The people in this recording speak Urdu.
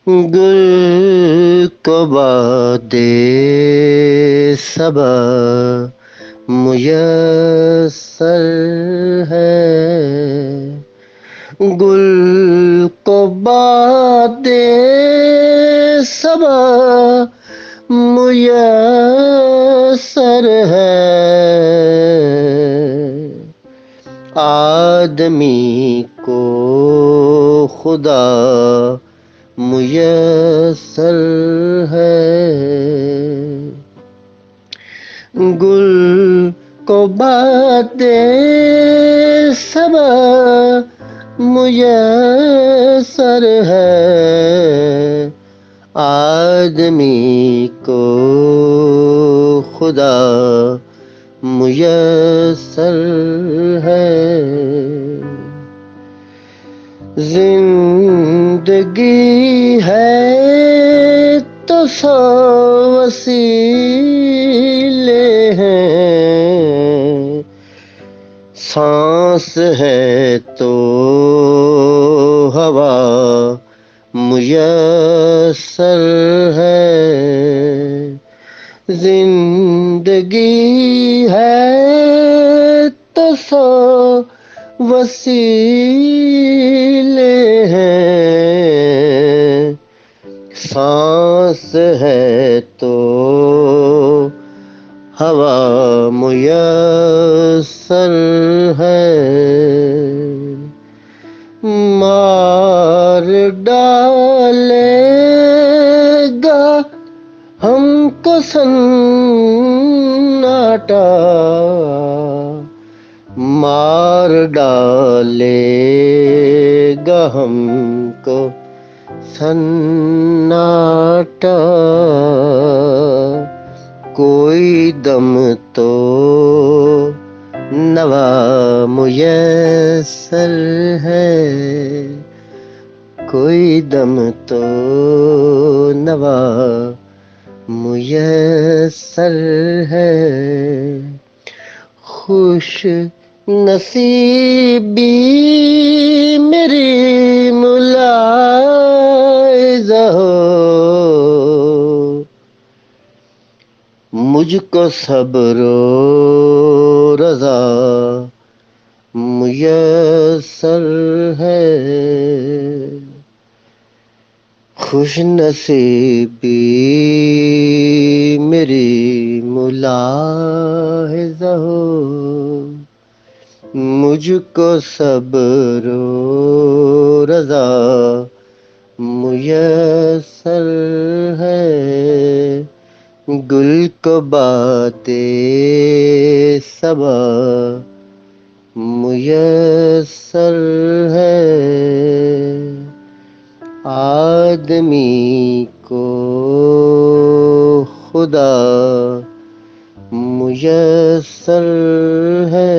گل کو باد صبا میسر ہے، گل کو باد صبا میسر ہے، آدمی کو خدا میسر ہے، گل کو باد صبا میسر ہے، آدمی کو خدا میسر ہے، زندگی ہے تو 100 وسیلے ہیں، سانس ہے تو ہوا میسر ہے، زندگی ہے تو 100 وسیلے ہیں، سانس ہے تو ہوا میسر ہے، مار ڈالے گا ہم کو سناٹا، مار ڈالے گا ہم کو سناٹا، کوئی دم تو نوا میسر ہے، کوئی دم تو نوا میسر ہے، خوش نصیبی میری ملاحظہ ہو، مجھ کو صبر و رضا میسر ہے، خوش نصیبی میری ملاحظہ ہو، مجھ کو صبر و رضا میسر ہے، گل کو باد صبا میسر ہے، آدمی کو خدا میسر ہے۔